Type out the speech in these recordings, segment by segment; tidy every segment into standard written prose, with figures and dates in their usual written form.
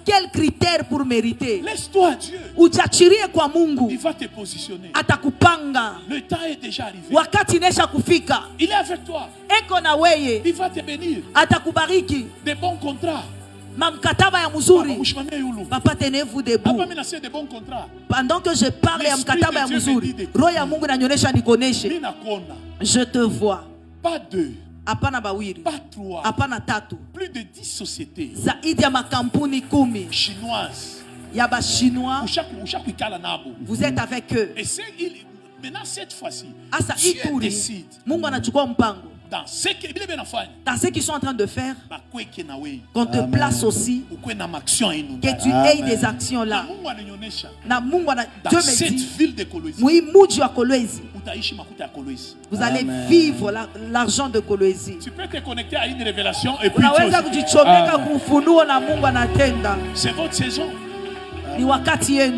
quel critère pour mériter? Laisse-toi à Dieu. Ujachirie kwa Mungu. Il va te positionner. Atakupanga. Le temps est déjà arrivé. Wakati nesha kufika. Il est avec toi. Eko na weye. Il va te bénir. Atakubariki. Des bons contrats. Mamkataba ya mzuri. Papa, tenez-vous debout. De bons contrats. Pendant que je parle ya mkataba ya mzuri, roho ya Mungu inanionyesha nikoneshe. Je te vois. Pas deux. Apana bawiri. Pas trois. Apana tatu. Plus de 10 sociétés. Zaidi ya makampuni 10 chinoises. Ya ba chinois. Vous êtes avec eux. Et maintenant cette fois-ci, Dieu décide. Mungu anachukua mpango. Dans ce qu'ils sont en train de faire, qu'on te place aussi, que tu aies des actions là. Dans cette ville de Kolwezi, vous allez vivre l'argent de Kolwezi. Tu peux te connecter à une révélation et puis c'est votre saison.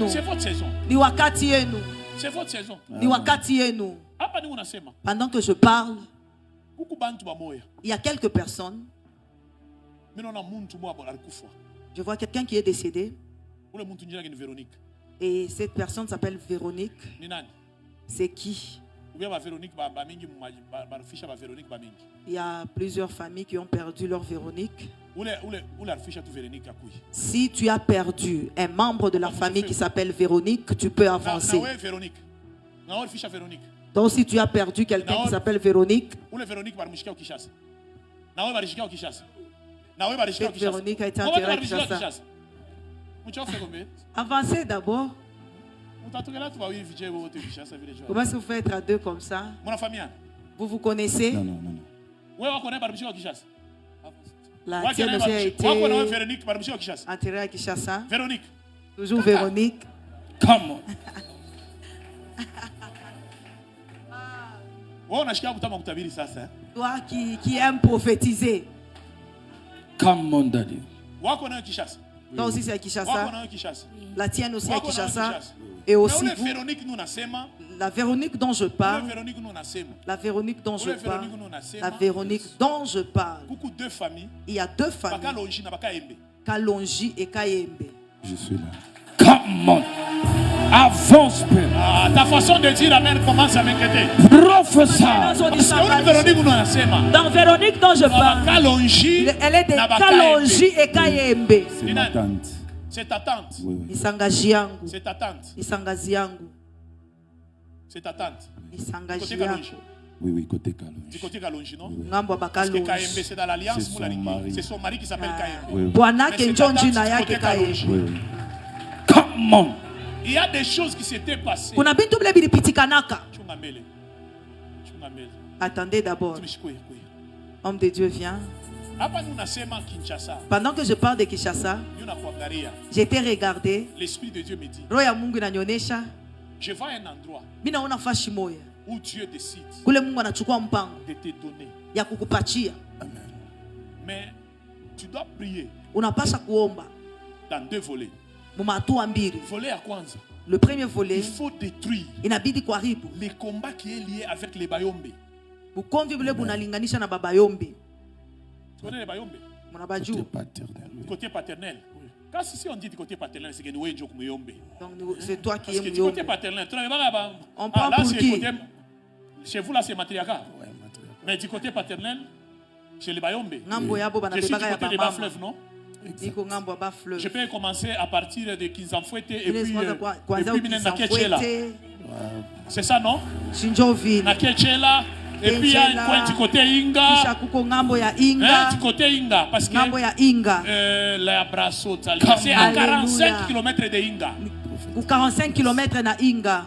C'est votre saison. C'est votre saison. Pendant que je parle, il y a quelques personnes. Je vois quelqu'un qui est décédé. Et cette personne s'appelle Véronique. C'est qui? Il y a plusieurs familles qui ont perdu leur Véronique. Si tu as perdu un membre de la famille qui s'appelle Véronique, tu peux avancer. Donc si tu as perdu quelqu'un qui s'appelle Véronique, cette Véronique a été enterrée à Kinshasa. Avancez d'abord. Comment est-ce que vous faites être à deux comme ça? Vous vous connaissez? Non. La tienne aussi a été enterrée à Kinshasa. Véronique. Toujours Véronique. Come on. Toi qui aime prophétiser. Come on, daddy. Toi aussi c'est à Kinshasa. La tienne aussi à Kinshasa. Et aussi vous, la Véronique dont je parle. La Véronique dont je parle. La Véronique dont je parle. Il y a deux familles. Kalonji et Kayembe. Je suis là. Come on. Avance, Père. Ta façon de dire Amen commence à m'inquiéter. Prophèse. Dans Véronique dont je parle, elle est de Kalonji et Kayembe. C'est ma tante. C'est ta tante. Oui. C'est ta tante. C'est ta tante. Côté Kalonji. Oui, côté Kalonji. Du côté Kalonji, non? Parce que Kayembe, c'est dans l'alliance. C'est son mari qui s'appelle Kayembe. Oui. Come on. Il y a des choses qui s'étaient passées. Attendez d'abord. Homme de Dieu vient. Pendant que je parle de Kinshasa, j'étais regardé. L'Esprit de Dieu me dit, je vois un endroit où Dieu décide de te donner. Mais tu dois prier dans deux volets. Volet à Kwanza. Le premier volet, il faut détruire les combats qui est lié avec les Bayombe. Tu connais les Bayombe? Côté paternel. Quand si on dit du côté paternel, c'est que nous sommes Bayombe. Donc c'est toi qui es du côté paternel. On prend pour qui? Chez vous là c'est matriarcat. Mais du côté paternel, chez les Bayombe. Je suis du côté des bas-fleuves, non? Je peux commencer à partir de Kinzamfouete et puis Nakechela. C'est ça, non? Nakechela. Et puis il y a un coin du côté Inga. Du côté Inga. Parce que la Brassota, c'est à 45 km de Inga. 45 km na Inga.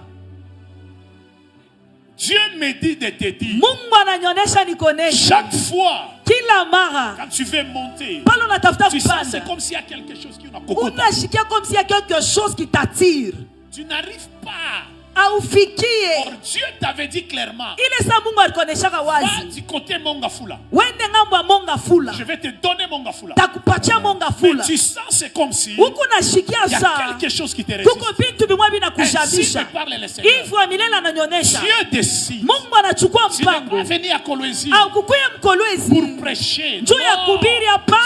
Dieu me dit de te dire, chaque fois quand tu veux monter, tu sens c'est comme s'il y a quelque chose qui t'attire. Tu n'arrives pas aufikie. Or Dieu t'avait dit clairement, ile sa Mungu alikuoneshaka va wazi, du côté Mongafula. wende ngambo ya Mongafula, Je vais te donner Mongafula. takupatia Mais Mongafula. tu sens, c'est comme si Huku nashikia il y a saa quelque chose qui te résiste. kuko vitu bimwe Ainsi vinakushabisha. me parle le Seigneur. Hivyo wa milele ananionyesha Dieu décide. Mungu anachukua Tu n'es pas mpango. venu à Kolwezi Au kukuye Mkolwezi pour prêcher. juu ya Non. kuhubiri,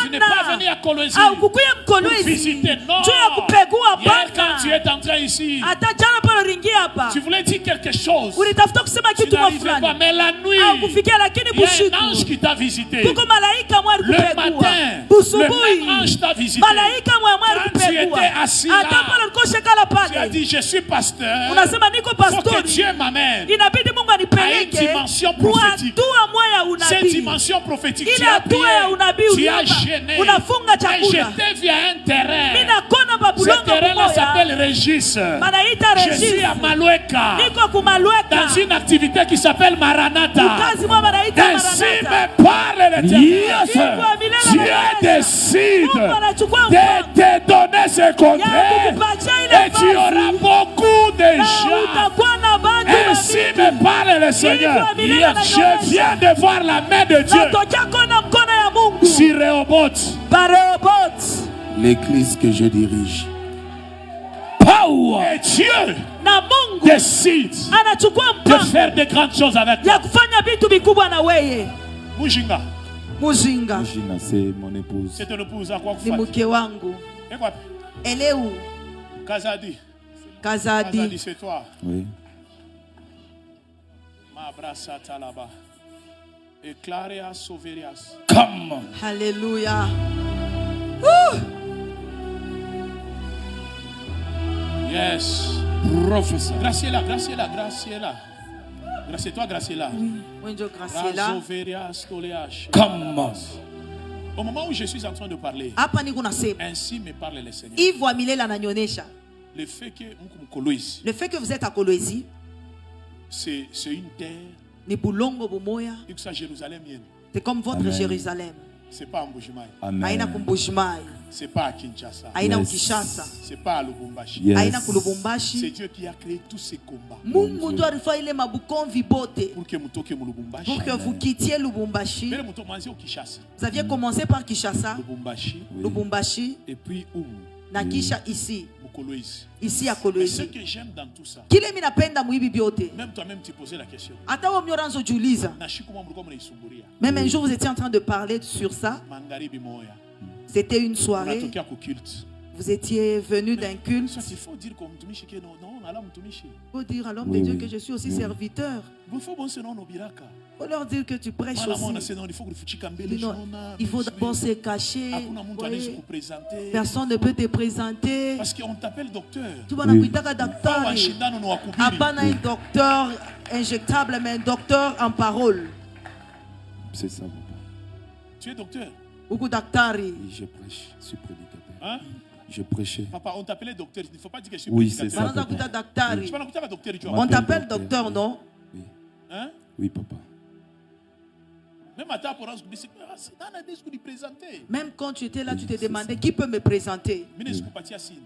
Tu n'es pas venu à hapana. Kolwezi Au kukuye pour Mkolwezi visiter. Non. juu ya kupegua, Hier, quand tu hapana. es entré ici, Hata jana pale uliingia hapa tu voulais dire quelque chose. ulitafuta kusema Tu kitu n'arrivais pas. fulani, Mais la nuit, au kufikia, lakini il y a un ange bushiku qui t'a visité. kuko malaika mwa Le alikupegua matin, le busubuhi, même ange t'a visité. malaika mwa Quand tu alikupegua. étais assis là, Hata pale ulikuwa shekala Tu as pale dit, je suis pasteur. unasema niko Il faut que pastori, Dieu m'amène. inabidi Mungu anipeleke dimension prophétique. kuhatua moya Cette unabii. dimension prophétique, Ile tu as hatua ya prié, unabii tu as uliomba, gêné. unafunga Et chakula. j'étais via un terrain. Mina kona Ce babulonga terrain-là s'appelle kumoya Régis. banaita Je suis Régis, à Maloueka, niko kumalweka dans une activité qui s'appelle Maranatha. kazi mwa banaita Ainsi Maranatha. me parle l'Éternel. Yes. Dieu décide Mungu anachukua de mpango te donner ce ya contrat. kukupatia ile Et tu auras vazi, beaucoup de na gens. utakuwa na bantu Ainsi bamingi. me parle le Seigneur. Je viens de voir la main de Dieu Natokea kona mkono ya Mungu sur Rehoboth. Bareobot L'église que je dirige. Power. Et Dieu na Mungu décide anachukua de mpango faire de grandes choses avec ya toi. kufanya vitu vikubwa na weye. Mujinga, Mujinga Gina, c'est mon épouse. c'est ton épouse à quoi ni vous mke wangu. faites? Quoi? Eleu Kazadi. Kazadi Kazadi, c'est toi. Oui. Ma brasata là-bas. Eclaria soverias. Come on. Haleluya. Yes. Professeur. Graciela, Graciela, Graciela. Graciela, Graciela. Mwenjo Graciela. Razoverias toleash. Come on. Au moment où je suis en train de parler, Hapa niko nasema ainsi me parle le Seigneur. Yves wa milele ananionyesha Le fait que Mukumukolwezi, le fait que vous êtes à Kolwezi c'est une terre, ni bulongo bumoya, et que ça Jérusalem, c'est comme votre Amen. Jérusalem. c'est pas à Mbujimaï, Haina Amen. kumbushimai, c'est pas à Kinshasa, haina Yes. ukishasa, c'est pas à Lubumbashi. Yes. haina C'est kulubumbashi. Dieu qui a créé tous ces combats Mungu ndio alifanya ile mabukonvi bote pour que Mutoke mu Lubumbashi. pour que vous quittiez Lubumbashi. Mais le Muto manzi au Kinshasa, Vous aviez commencé par Kinshasa, Lubumbashi, Lubumbashi, et puis où na kisha ici à Mais ce Kolwezi. que j'aime dans tout ça, Kile mimi napenda muibi biote. même toi-même tu posais la question. Hata wewe mnyoranzo jiuliza. Nashikuma mlikuwa mnaisumburia. Même un jour vous étiez en train de parler sur ça. Magharibi moya. C'était une soirée. Unatokea ku culte. Vous étiez venu d'un culte. Il faut dire comme mtumishi que non, ala mtumishi. Il faut dire à l'homme Oui, de Dieu oui. que je suis aussi Oui. serviteur. Il faut bon sinon no biraka. Il faut leur dire que tu prêches Mwana mwana aussi. sinon il faut que fuchika mbele Dis non, shona. il faut d'abord se cacher. Hakuna mtu anaweza Voyez, kupresenter. personne ne peut te présenter. Parce qu'on t'appelle docteur. Tu vas Oui. kuitaka Pas daktari. washindano no wakubiri. Hapana un docteur injectable, mais un docteur en parole. C'est ça, papa. Tu es docteur. Beaucoup daktari. Oui, je prêche. Je suis prédicateur. Hein? Je prêchais. Papa, on t'appelait docteur. Il ne faut pas dire que je suis Oui, prédicateur. c'est ça. Banaza kuita daktari. Tu vas pas docteur, tu On vois. On t'appelle docteur. docteur, non? Oui. Hein? Oui, papa. Même à ta apparence, c'est dans la discours de présenter. Même quand tu étais là, tu te Oui, c'est demandais ça. qui peut me présenter. Mine kupatia signe.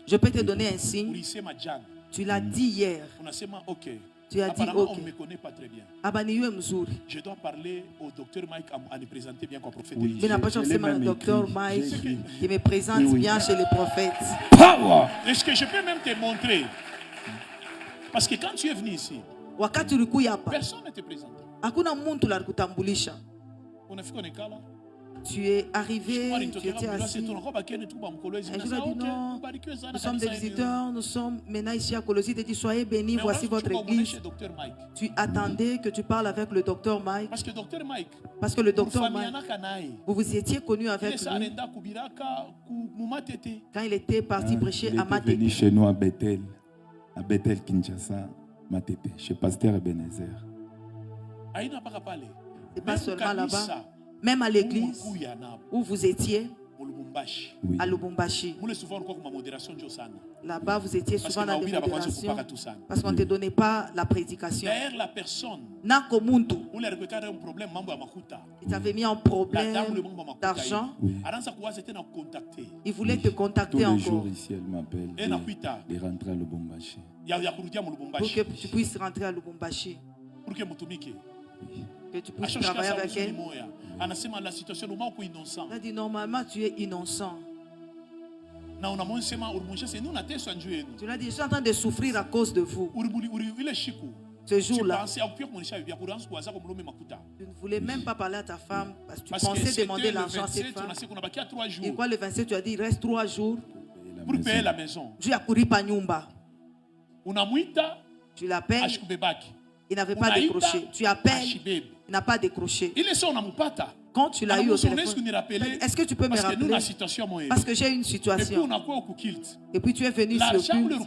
Je peux te donner un Pour signe. isema jana. Tu l'as dit hier. On a seulement OK. Tu as dit Apparemment, OK. on ne me connaît pas très bien. Abaniwe mzuri. Je dois parler au docteur Mike à nous présenter bien comme prophète. Oui. Élie. Mais n'a pas Je l'ai forcément le même docteur écrit. Mike J'ai écrit. qui me présente Oui, oui. bien chez les prophètes. Power. Est-ce que je peux même te montrer? Parce que quand tu es venu ici, Wakati ulikuja hapa, personne ne te présente. hakuna mtu alikutambulisha. On a fait qu'on est là. Tu es arrivé, tu étais assis. Un jour, il a dit non, nous sommes des visiteurs, nous sommes maintenant ici à Kolwezi. Il a dit soyez bénis, voici votre église. Tu attendais que tu parles avec le docteur Mike. Parce que docteur Mike, Parce que le docteur Mike, vous vous étiez connu avec lui quand il était parti prêcher Il à était venu Matete. chez nous à Bethel, Kinshasa, Matete, chez Pasteur Ebenezer. C'est pas seulement là-bas, même à l'église où vous étiez, à Lubumbashi. Là-bas, vous étiez souvent dans la modération parce qu'on ne te donnait pas la prédication. D'ailleurs, la personne il t'avait mis en problème d'argent. Il voulait te contacter encore. Tous les jours ici, elle m'appelle de rentrer à Lubumbashi. Pour que tu puisses rentrer à Lubumbashi. Que tu puisses travailler avec elle. Elle dit normalement tu es innocent. Tu l'as dit, je suis en train de souffrir à cause de vous. Ce jour-là, tu ne voulais même pas parler à ta femme parce que tu pensais demander l'argent à cette femme. Et quoi, le 27, tu as dit, il reste 3 jours pour payer la maison. Tu as couru par Nyumba. Tu l'appelles. Il n'avait pas décroché. Tu appelles. Il n'a pas décroché. Quand tu l'as eu au téléphone, est-ce que tu peux me rappeler? Parce que j'ai une situation. Et puis tu es venu sur le culte.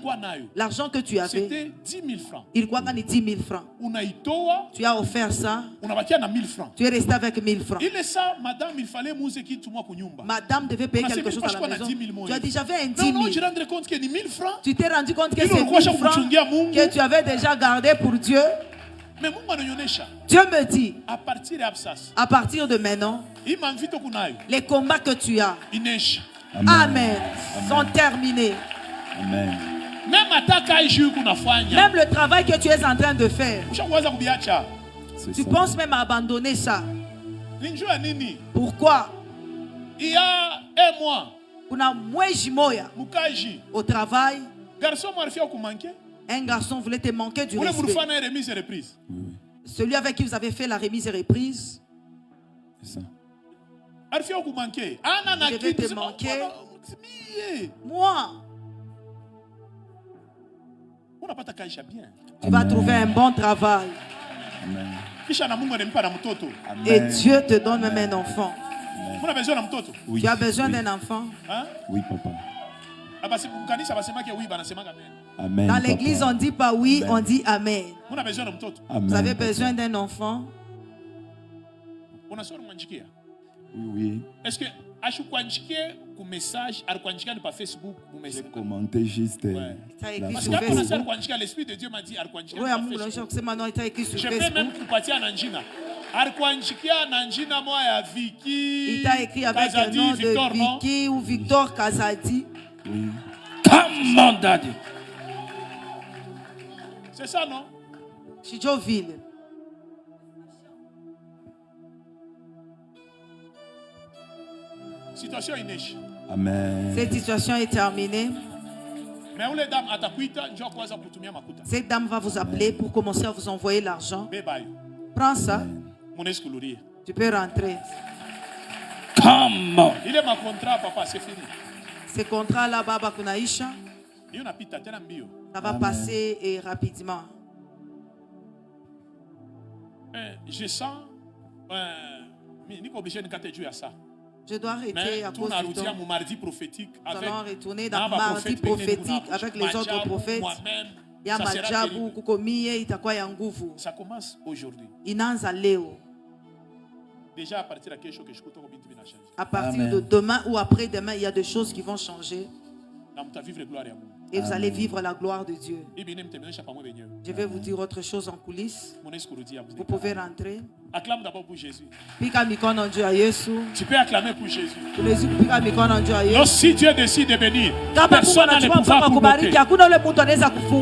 L'argent que tu avais, c'était 10 000 francs. Il croit qu'on est 10 000 francs. Tu as offert ça. Tu es resté avec 1000 francs. Madame devait payer quelque chose à la maison. Tu as dit, j'avais un 10 000. Tu t'es rendu compte que c'est 1000 francs que tu avais déjà gardé pour Dieu. Dieu me dit, à partir de maintenant, les combats que tu as, Amen, sont terminés. Amen. Même le travail que tu es en train de faire, tu penses même à abandonner ça. Pourquoi? Il y a un mois, au travail, un garçon voulait te manquer du respect. Celui avec qui vous avez fait la remise et reprise. C'est ça. Je vais te manquer. Moi. Tu vas trouver un bon travail. Amen. Et Dieu te donne même un enfant. Oui. Tu as besoin d'un enfant? Oui, papa. Amen, dans l'église, on ne dit pas oui, on dit Amen. Amen, vous avez besoin d'un enfant? Oui, oui. Est-ce que message par Facebook j'ai commenté juste. Parce que l'esprit de Dieu m'a dit je vais même couper à Nanjina. Il t'a écrit avec le nom de Vicky ou Victor Kazadi. Oui. Come on, daddy. C'est ça, non? Chidjoville. Situation inéche. Amen. Cette situation est terminée. Cette dame va vous appeler pour commencer à vous envoyer l'argent. Prends ça. Tu peux rentrer. Come on. Il est ma contrat, papa, c'est fini. Ce contrat-là, Baba Kunaisha, ça va passer et rapidement. Je sens. Je dois arrêter à cause du temps. Mardi prophétique. Nous allons retourner dans mardi prophétique avec les autres prophètes. Ça commence aujourd'hui. Inaanza leo. Déjà à partir de quelque chose que je compte changer. À partir de demain ou après-demain, il y a des choses qui vont changer. Et vous allez vivre la gloire de Dieu. Je vais vous dire autre chose en coulisses. Vous pouvez rentrer. Acclame d'abord pour Jésus. Tu peux acclamer pour Jésus. Donc si Dieu décide de bénir, personne n'a le pouvoir pour bloquer.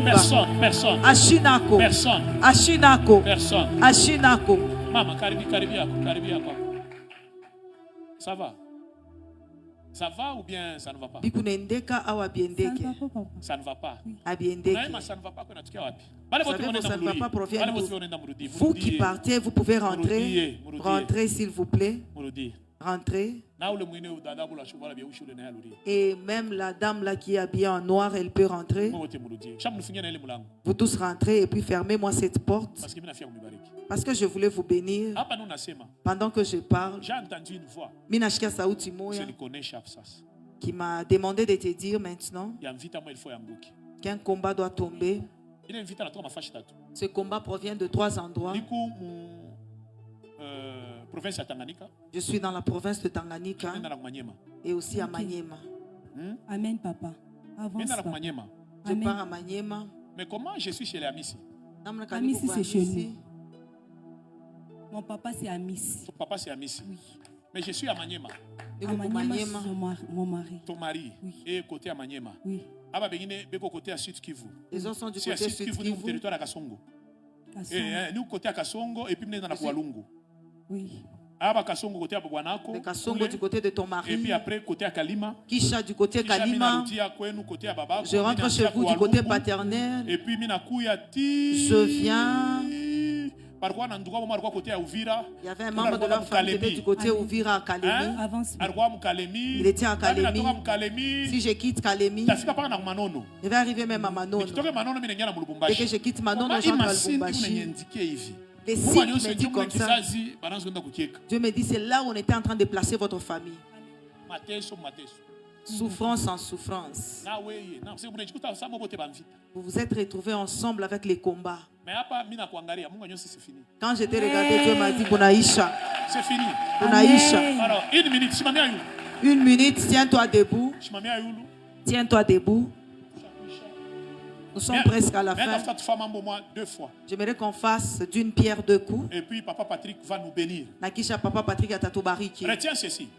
Personne. Personne. Maman, karibi yako. Ça va? Ça va ou bien ça ne va pas? Ça ne va pas. Ça ne va pas. Ça ne va pas provient. Vous qui partez, vous pouvez rentrer. Rentrez s'il vous plaît. Rentrez. Et même la dame là qui est habillée en noir, elle peut rentrer. Vous tous rentrez et puis fermez-moi cette porte. Parce que je voulais vous bénir. Pendant que je parle, j'ai entendu une voix qui m'a demandé de te dire maintenant qu'un combat doit tomber. Ce combat provient de 3 endroits. province de Tanganyika. Je suis dans la province de Tanganyika et aussi à Maniema. Amen, papa. Avance, papa. Je pars à Maniema. Mais comment je suis chez les Amissi? Amissi, c'est chez nous. Mon papa, c'est Amissi. Ton papa, c'est Amissi. Oui. Mais je suis à Maniema. À Maniema, mon mari. Ton mari est côté à Maniema. Oui. Aba bengine beko côté à Sud Kivu. Les autres sont du côté de Sud Kivu. Nous territoire à Kasongo. Nous côté à Kasongo et puis nous dans la Kualungu. Oui. Aba Kasongo côté à Bwanako. Le Kasongo du côté de ton mari. Et puis après côté à Kalima. Kisha du côté Kalima. Je rentre chez vous du côté paternel. Et puis mina kuya ti. Je viens. Il y avait un membre de leur famille qui était du côté Ouvira à Kalemi. Il était à Kalemi. Si je quitte Kalemi, je vais arriver même à Manono. Dès que je quitte Manono, j'entre à Lubumbashi. Les signes me disent comme ça. Dieu me dit, c'est là où on était en train de placer votre famille. Souffrance en souffrance. Vous vous êtes retrouvés ensemble avec les combats. Quand j'étais regardé, Dieu m'a dit, Bonaïcha. C'est fini. Bonaïcha. Alors, une minute, tiens-toi debout. Tiens-toi debout. Nous sommes presque à la fin. J'aimerais qu'on fasse d'une pierre deux coups. Et puis Papa Patrick va nous bénir. Nakisha Papa Patrick atatubariki. Retiens ceci.